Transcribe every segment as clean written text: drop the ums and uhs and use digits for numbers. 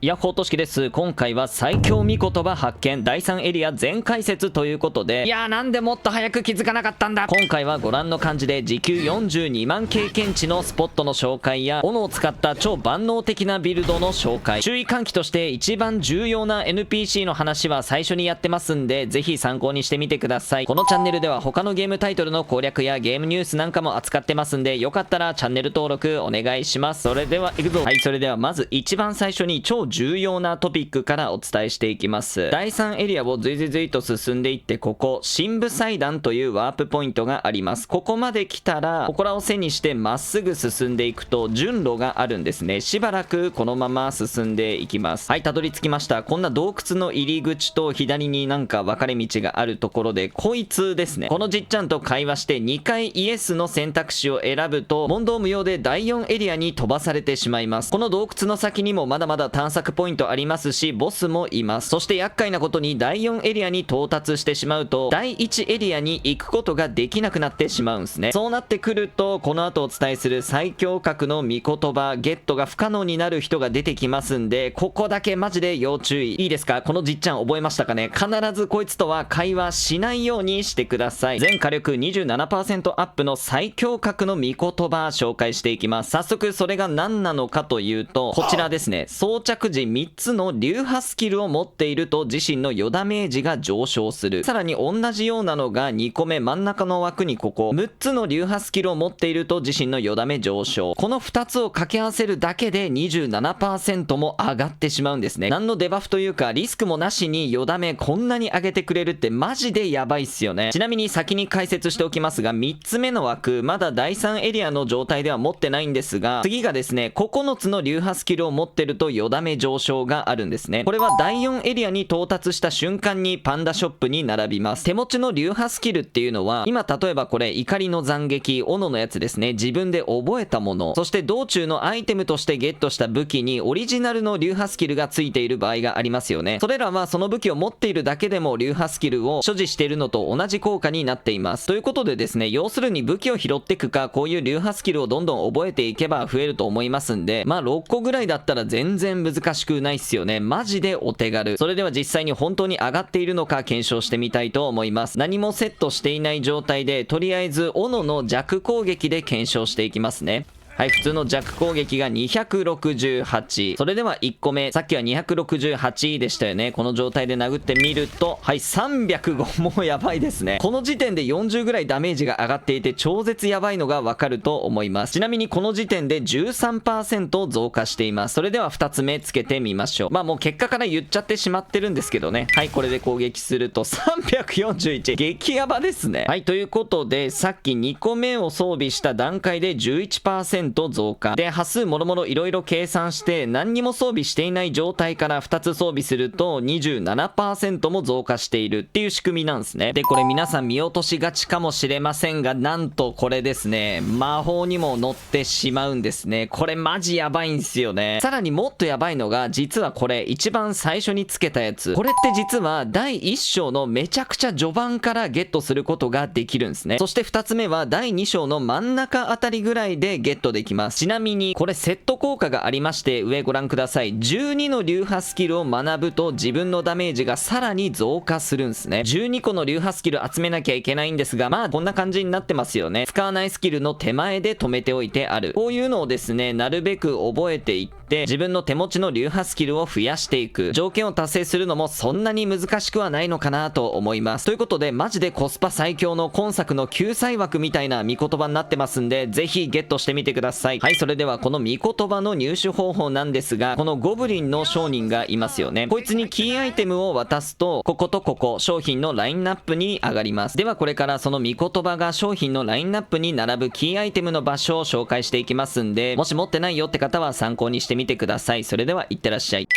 ヤッホーとしきです。今回は最強見言葉発見第3エリア全解説ということで、いやーなんでもっと早く気づかなかったんだ。今回はご覧の感じで時給42万経験値のスポットの紹介や斧を使った超万能的なビルドの紹介、注意喚起として一番重要な NPC の話は最初にやってますんで、ぜひ参考にしてみてください。このチャンネルでは他のゲームタイトルの攻略やゲームニュースなんかも扱ってますんで、よかったらチャンネル登録お願いします。それでは行くぞ。はい、それではまず一番最初に超重要なトピックからお伝えしていきます。第3エリアをずいずいと進んでいって、ここ深部祭壇というワープポイントがあります。ここまで来たらここらを背にしてまっすぐ進んでいくと順路があるんですね。しばらくこのまま進んでいきます。はい、たどり着きました。こんな洞窟の入り口と左になんか分かれ道があるところで、こいつですね。このじっちゃんと会話して2回イエスの選択肢を選ぶと問答無用で第4エリアに飛ばされてしまいます。この洞窟の先にもまだまだ探索ポイントありますし、ボスもいます。そして厄介なことに第4エリアに到達してしまうと第1エリアに行くことができなくなってしまうんですね。そうなってくるとこの後お伝えする最強格の御言葉ゲットが不可能になる人が出てきますんで、ここだけマジで要注意。いいですか、このじっちゃん覚えましたかね。必ずこいつとは会話しないようにしてください。全火力 27% アップの最強格の御言葉紹介していきます。早速それが何なのかというと、こちらですね。装着時3つの流派スキルを持っていると自身の余ダメージが上昇する。さらに同じようなのが2個目真ん中の枠にここ6つの流派スキルを持っていると自身の余ダメ上昇。この2つを掛け合わせるだけで 27% も上がってしまうんですね。何のデバフというかリスクもなしに余ダメこんなに上げてくれるってマジでやばいっすよね。ちなみに先に解説しておきますが、3つ目の枠まだ第3エリアの状態では持ってないんですが、次がですね9つの流派スキルを持ってると余ダメ上昇があるんですね。これは第4エリアに到達した瞬間にパンダショップに並びます。手持ちの流派スキルっていうのは今例えばこれ怒りの斬撃斧のやつですね、自分で覚えたもの、そして道中のアイテムとしてゲットした武器にオリジナルの流派スキルがついている場合がありますよね。それらはその武器を持っているだけでも流派スキルを所持しているのと同じ効果になっています。ということでですね、要するに武器を拾っていくかこういう流派スキルをどんどん覚えていけば増えると思いますんで、まあ6個ぐらいだったら全然難しくないっすよね。マジでお手軽。それでは実際に本当に上がっているのか検証してみたいと思います。何もセットしていない状態でとりあえず斧の弱攻撃で検証していきますね。はい、普通の弱攻撃が268。それでは1個目。さっきは268でしたよね。この状態で殴ってみると、はい、305。もうやばいですね。この時点で40ぐらいダメージが上がっていて、超絶やばいのがわかると思います。ちなみにこの時点で 13% 増加しています。それでは2つ目つけてみましょう。まあもう結果から言っちゃってしまってるんですけどね。はい、これで攻撃すると341。激ヤバですね。はい、ということで、さっき2個目を装備した段階で 11% 増加で、波数もろもろいろいろ計算して何にも装備していない状態から2つ装備すると 27% も増加しているっていう仕組みなんですね。でこれ皆さん見落としがちかもしれませんが、なんとこれですね魔法にも乗ってしまうんですね。これマジやばいんすよね。さらにもっとやばいのが、実はこれ一番最初につけたやつ、これって実は第1章のめちゃくちゃ序盤からゲットすることができるんですね。そして2つ目は第2章の真ん中あたりぐらいでゲットできます。ちなみにこれセット効果がありまして、上ご覧ください。12の流派スキルを学ぶと自分のダメージがさらに増加するんですね。12個の流派スキル集めなきゃいけないんですが、まあこんな感じになってますよね。使わないスキルの手前で止めておいてある。こういうのをですねなるべく覚えていって自分の手持ちの流派スキルを増やしていく。条件を達成するのもそんなに難しくはないのかなと思います。ということでマジでコスパ最強の今作の救済枠みたいな見言葉になってますんで、ぜひゲットしてみてください。はい、それではこの見言葉の入手方法なんですが、このゴブリンの商人がいますよね。こいつにキーアイテムを渡すとこことここ商品のラインナップに上がります。ではこれからその見言葉が商品のラインナップに並ぶキーアイテムの場所を紹介していきますんで、もし持ってないよって方は参考にしてみてください。それではいってらっしゃい。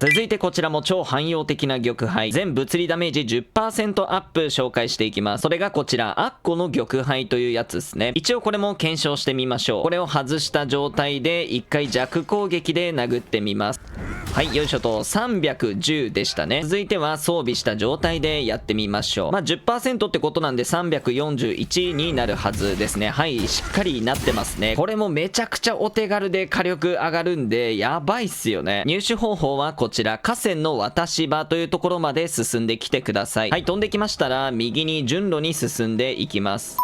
続いてこちらも超汎用的な玉杯、全物理ダメージ 10% アップ紹介していきます。それがこちらアッコの玉杯というやつですね。一応これも検証してみましょう。これを外した状態で1回弱攻撃で殴ってみます。はい、よいしょと、310でしたね。続いては装備した状態でやってみましょう。10% ってことなんで341になるはずですね。はい、しっかりなってますね。これもめちゃくちゃお手軽で火力上がるんで、やばいっすよね。入手方法はこちら、河川の渡し場というところまで進んできてください。はい、飛んできましたら、右に順路に進んでいきます。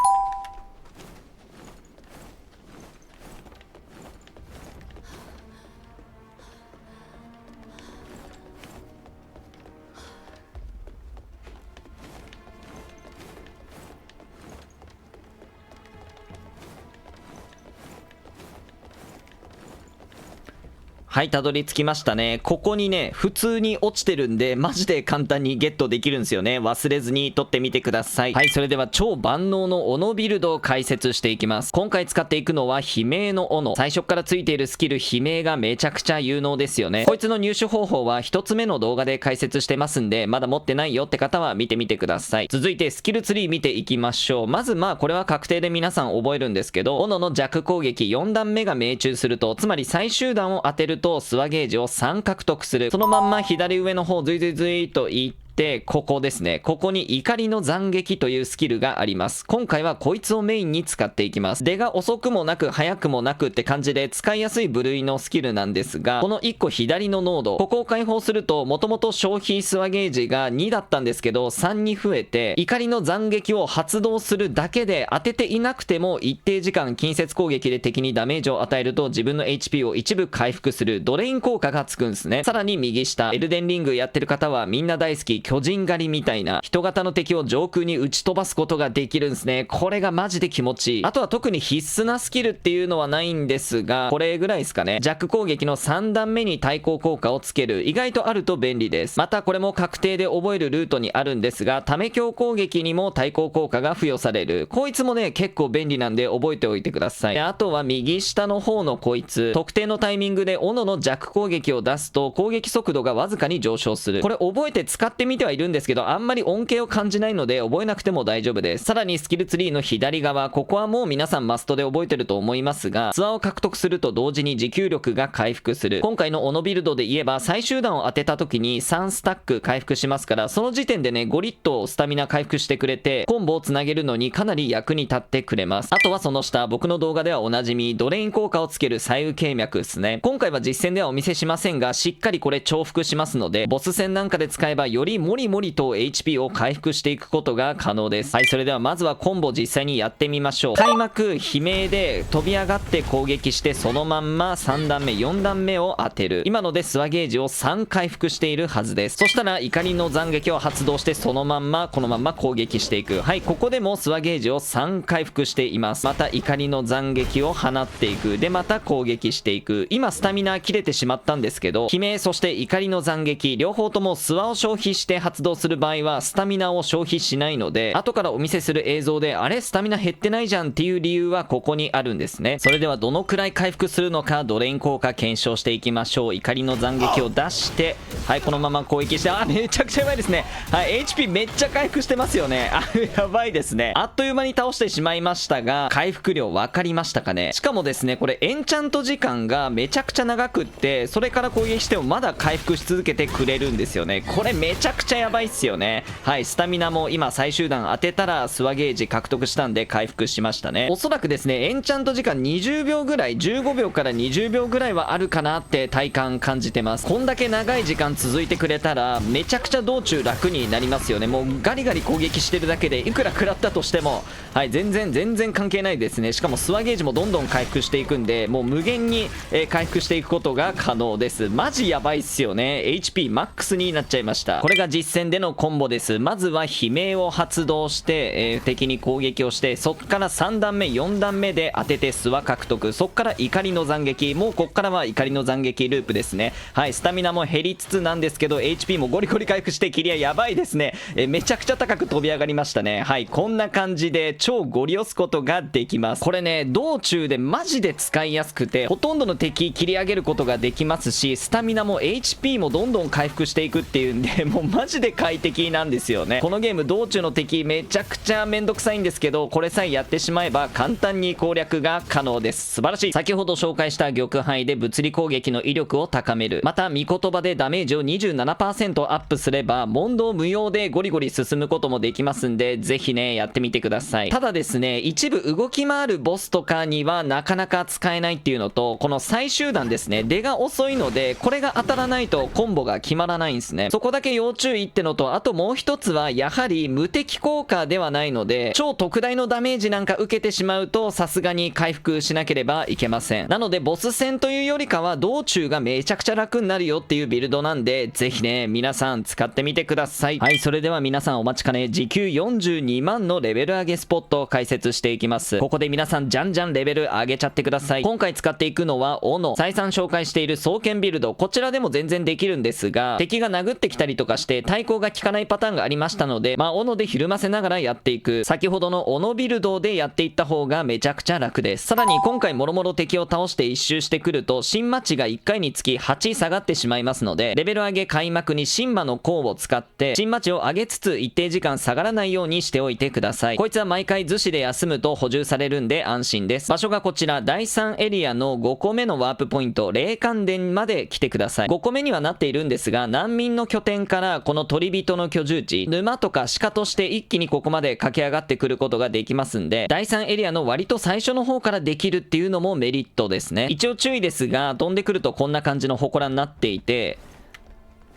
はい、たどり着きましたね。ここにね、普通に落ちてるんで、マジで簡単にゲットできるんですよね。忘れずに取ってみてください。はい、それでは超万能の斧ビルドを解説していきます。今回使っていくのは悲鳴の斧。最初からついているスキル悲鳴がめちゃくちゃ有能ですよね。こいつの入手方法は1つ目の動画で解説してますんで、まだ持ってないよって方は見てみてください。続いてスキルツリー見ていきましょう。まずこれは確定で皆さん覚えるんですけど、斧の弱攻撃4段目が命中すると、つまり最終弾を当てるとスワゲージを3獲得する。そのまんま左上の方ズイズイズイといって、ここですね。ここに怒りの斬撃というスキルがあります。今回はこいつをメインに使っていきます。出が遅くもなく早くもなくって感じで使いやすい部類のスキルなんですが、この1個左のノード、ここを解放すると、もともと消費スワゲージが2だったんですけど、3に増えて、怒りの斬撃を発動するだけで当てていなくても一定時間近接攻撃で敵にダメージを与えると自分の HP を一部回復するドレイン効果がつくんですね。さらに右下、エルデンリングやってる方はみんな大好き巨人狩りみたいな人型の敵を上空に打ち飛ばすことができるんですね。これがマジで気持ちいい。あとは特に必須なスキルっていうのはないんですが、これぐらいですかね。弱攻撃の3段目に対抗効果をつける。意外とあると便利です。またこれも確定で覚えるルートにあるんですが、ため強攻撃にも対抗効果が付与される。こいつもね、結構便利なんで覚えておいてください。あとは右下の方のこいつ、特定のタイミングで斧の弱攻撃を出すと攻撃速度がわずかに上昇する。これ覚えて使ってみてはいるんですけど、あんまり恩恵を感じないので覚えなくても大丈夫です。さらにスキルツリーの左側、ここはもう皆さんマストで覚えてると思いますが、ツアーを獲得すると同時に持久力が回復する。今回の斧ビルドで言えば最終弾を当てた時に3スタック回復しますから、その時点でね5リットスタミナ回復してくれて、コンボをつなげるのにかなり役に立ってくれます。あとはその下、僕の動画ではおなじみドレイン効果をつける左右経脈ですね。今回は実戦ではお見せしませんが、しっかりこれ重複しますので、ボス戦なんかで使えばよりモリモリと HP を回復していくことが可能です。はい、それではまずはコンボ実際にやってみましょう。開幕悲鳴で飛び上がって攻撃して、そのまんま3段目4段目を当てる。今のでスワゲージを3回復しているはずです。そしたら怒りの斬撃を発動して、そのまんまこのまんま攻撃していく。はい、ここでもスワゲージを3回復しています。また怒りの斬撃を放っていく。でまた攻撃していく。今スタミナ切れてしまったんですけど、悲鳴そして怒りの斬撃両方ともスワを消費して発動する場合はスタミナを消費しないので、後からお見せする映像であれスタミナ減ってないじゃんっていう理由はここにあるんですね。それではどのくらい回復するのかドレイン効果検証していきましょう。怒りの斬撃を出して、はい、このまま攻撃して、めちゃくちゃやばいですね。はい、 HP めっちゃ回復してますよね。やばいですね。あっという間に倒してしまいましたが、回復量分かりましたかね。しかもですね、これエンチャント時間がめちゃくちゃ長くって、それから攻撃してもまだ回復し続けてくれるんですよね。これめちゃくちゃやばいっすよね。はい、スタミナも今最終弾当てたらスワゲージ獲得したんで回復しましたね。おそらくですね、エンチャント時間20秒ぐらい、15秒から20秒ぐらいはあるかなって体感感じてます。こんだけ長い時間続いてくれたらめちゃくちゃ道中楽になりますよね。もうガリガリ攻撃してるだけでいくら食らったとしても、はい、全然関係ないですね。しかもスワゲージもどんどん回復していくんで、もう無限に回復していくことが可能です。マジやばいっすよね。 HP マックスになっちゃいました。これがな実戦でのコンボです。まずは悲鳴を発動して、敵に攻撃をして、そっから3段目4段目で当ててスワ獲得、そっから怒りの斬撃、もうこっからは怒りの斬撃ループですね。はい、スタミナも減りつつなんですけど HP もゴリゴリ回復してキリアやばいですね。めちゃくちゃ高く飛び上がりましたね。はい、こんな感じで超ゴリ押すことができます。これね、道中でマジで使いやすくて、ほとんどの敵切り上げることができますし、スタミナも HP もどんどん回復していくっていうんで、もうマジで快適なんですよね。このゲーム道中の敵めちゃくちゃめんどくさいんですけど、これさえやってしまえば簡単に攻略が可能です。素晴らしい。先ほど紹介した玉杯で物理攻撃の威力を高める、また御言葉でダメージを 27% アップすれば問答無用でゴリゴリ進むこともできますんで、ぜひねやってみてください。ただですね、一部動き回るボスとかにはなかなか使えないっていうのと、この最終弾ですね、出が遅いのでこれが当たらないとコンボが決まらないんですね。そこだけ要注意ってのと、あともう一つはやはり無敵効果ではないので、超特大のダメージなんか受けてしまうとさすがに回復しなければいけません。なのでボス戦というよりかは道中がめちゃくちゃ楽になるよっていうビルドなんで、ぜひね皆さん使ってみてください。はい、それでは皆さんお待ちかね、時給42万のレベル上げスポットを解説していきます。ここで皆さんじゃんじゃんレベル上げちゃってください。今回使っていくのは斧、再三紹介している双剣ビルド、こちらでも全然できるんですが、敵が殴ってきたりとかして対抗が効かないパターンがありましたので、斧でひるませながらやっていく、先ほどの斧ビルドでやっていった方がめちゃくちゃ楽です。さらに今回もろもろ敵を倒して一周してくると新マッチが1回につき8下がってしまいますので、レベル上げ開幕に神魔の甲を使って新マッチを上げつつ一定時間下がらないようにしておいてください。こいつは毎回逗子で休むと補充されるんで安心です。場所がこちら第3エリアの5個目のワープポイント、霊感殿まで来てください。5個目にはなっているんですが、難民の拠点からこの鳥人の居住地沼とか鹿として一気にここまで駆け上がってくることができますんで、第3エリアの割と最初の方からできるっていうのもメリットですね。一応注意ですが、飛んでくるとこんな感じの祠になっていて、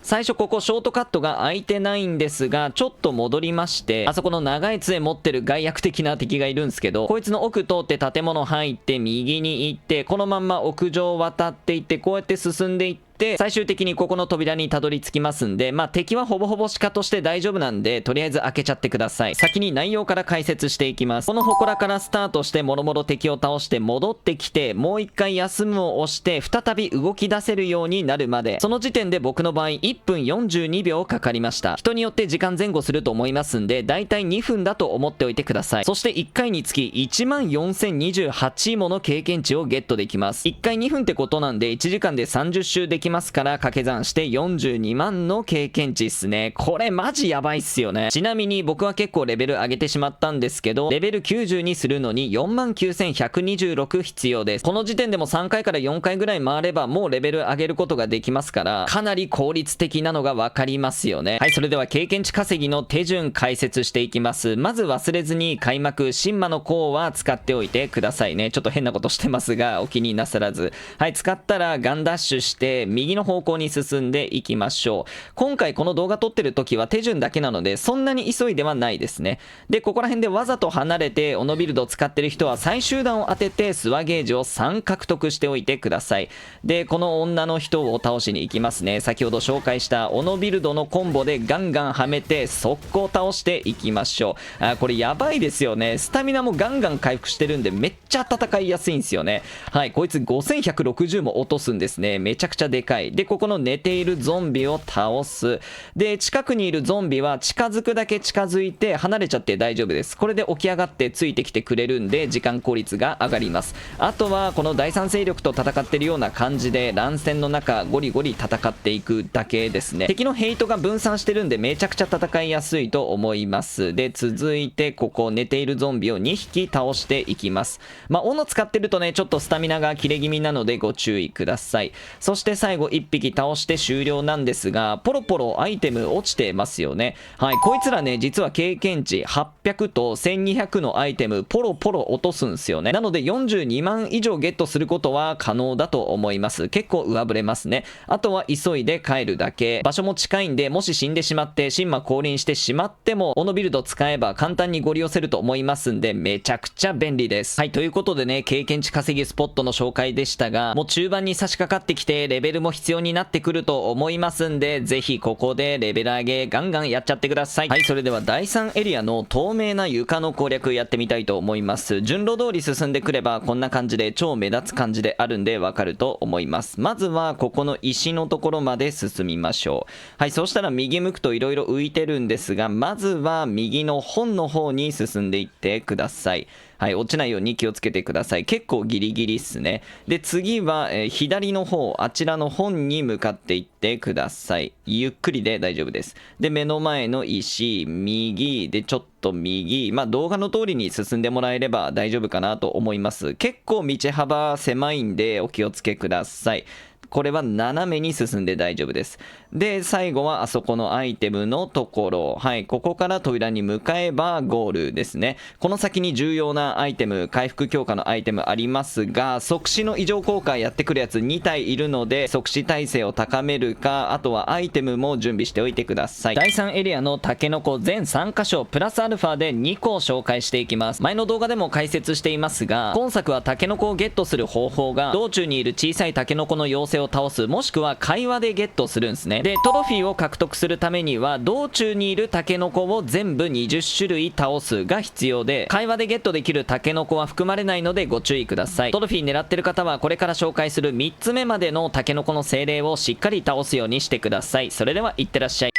最初ここショートカットが空いてないんですが、ちょっと戻りまして、あそこの長い杖持ってる害悪的な敵がいるんですけど、こいつの奥通って建物入って右に行って、このまんま屋上渡っていって、こうやって進んでいって、最終的にここの扉にたどり着きますんで、敵はほぼほぼ鹿として大丈夫なんで、とりあえず開けちゃってください。先に内容から解説していきます。この祠からスタートしてもろもろ敵を倒して戻ってきて、もう一回休むを押して再び動き出せるようになるまで、その時点で僕の場合1分42秒かかりました。人によって時間前後すると思いますんで、だいたい2分だと思っておいてください。そして1回につき14028もの経験値をゲットできます。1回2分ってことなんで1時間で30周できますから、掛け算して42万の経験値っすね。これマジやばいっすよね。ちなみに僕は結構レベル上げてしまったんですけど、レベル90にするのに49126必要です。この時点でも3回から4回ぐらい回ればもうレベル上げることができますから、かなり効率的なのが分かりますよね。はい、それでは経験値稼ぎの手順解説していきます。まず忘れずに開幕神魔の甲は使っておいてくださいね。ちょっと変なことしてますがお気になさらず。はい、使ったらガンダッシュして右の方向に進んでいきましょう。今回この動画撮ってる時は手順だけなのでそんなに急いではないですね。でここら辺でわざと離れて斧ビルドを使ってる人は最終弾を当ててスワゲージを3獲得しておいてください。でこの女の人を倒しに行きますね。先ほど紹介した斧ビルドのコンボでガンガンはめて速攻倒していきましょう。これやばいですよね。スタミナもガンガン回復してるんでめっちゃ戦いやすいんですよね。はい、こいつ5160も落とすんですね。めちゃくちゃでかい。でここの寝ているゾンビを倒す。で近くにいるゾンビは近づくだけ近づいて離れちゃって大丈夫です。これで起き上がってついてきてくれるんで時間効率が上がります。あとはこの第三勢力と戦ってるような感じで乱戦の中ゴリゴリ戦っていくだけですね。敵のヘイトが分散してるんでめちゃくちゃ戦いやすいと思います。で続いてここ寝ているゾンビを2匹倒していきます。斧使ってるとねちょっとスタミナが切れ気味なのでご注意ください。そして最後1匹倒して終了なんですが、ポロポロアイテム落ちてますよね。はい、こいつらね実は経験値800と1200のアイテムポロポロ落とすんですよね。なので42万以上ゲットすることは可能だと思います。結構上振れますね。あとは急いで帰るだけ。場所も近いんでもし死んでしまって神魔降臨してしまっても斧ビルド使えば簡単にご利用せると思いますんでめちゃくちゃ便利です。はい、ということでね経験値稼ぎスポットの紹介でしたが、もう中盤に差し掛かってきてレベルルも必要になってくると思いますんで、ぜひここでレベル上げガンガンやっちゃってください。はい、それでは第3エリアの透明な床の攻略やってみたいと思います。順路通り進んでくればこんな感じで超目立つ感じであるんでわかると思います。まずはここの石のところまで進みましょう。はい、そしたら右向くと色々浮いてるんですが、まずは右の本の方に進んでいってください。はい、落ちないように気をつけてください。結構ギリギリっすね。で、次は、左の方、あちらの本に向かっていってください。ゆっくりで大丈夫です。で、目の前の石、右、で、ちょっと右、まあ動画の通りに進んでもらえれば大丈夫かなと思います。結構道幅狭いんでお気をつけください。これは斜めに進んで大丈夫です。で、最後はあそこのアイテムのところ。はい、ここから扉に向かえばゴールですね。この先に重要なアイテム、回復強化のアイテムありますが、即死の異常効果やってくるやつ2体いるので、即死耐性を高めるか、あとはアイテムも準備しておいてください。第3エリアのタケノコ全3箇所、プラスアルファで2個紹介していきます。前の動画でも解説していますが、今作はタケノコをゲットする方法が、道中にいる小さいタケノコの妖精を倒す、もしくは会話でゲットするんですね。で、トロフィーを獲得するためには道中にいるタケノコを全部20種類倒すが必要で、会話でゲットできるタケノコは含まれないのでご注意ください。トロフィー狙ってる方はこれから紹介する3つ目までのタケノコの精霊をしっかり倒すようにしてください。それではいってらっしゃい。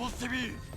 ぼってみ。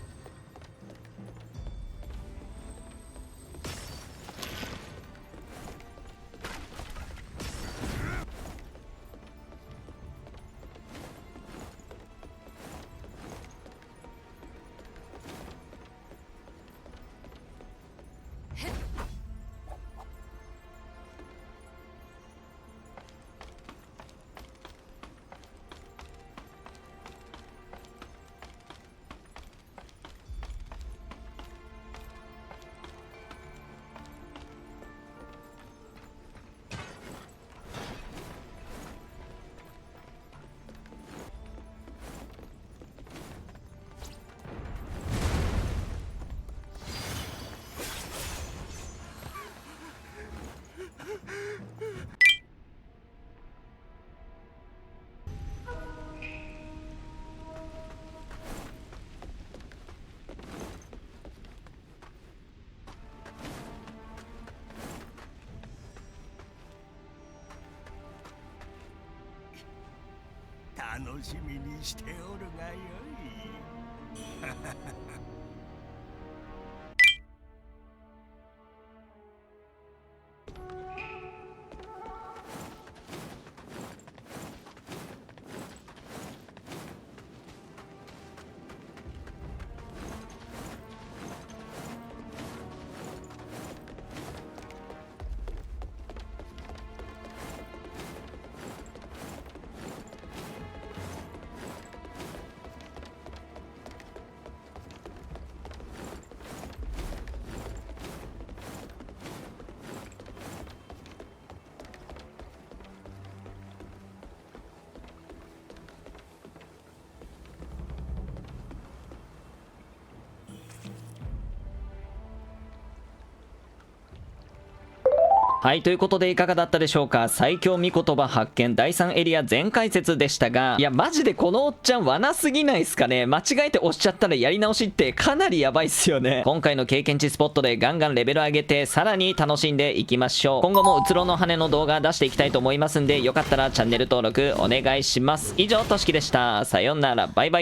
楽しみにしておるがよい。はい、ということでいかがだったでしょうか。最強見言葉発見第3エリア全解説でしたが、いやマジでこのおっちゃん罠すぎないっすかね。間違えて押しちゃったらやり直しってかなりやばいっすよね。今回の経験値スポットでガンガンレベル上げてさらに楽しんでいきましょう。今後もうつろの羽の動画出していきたいと思いますんで、よかったらチャンネル登録お願いします。以上としきでした。さようなら、バイバイ。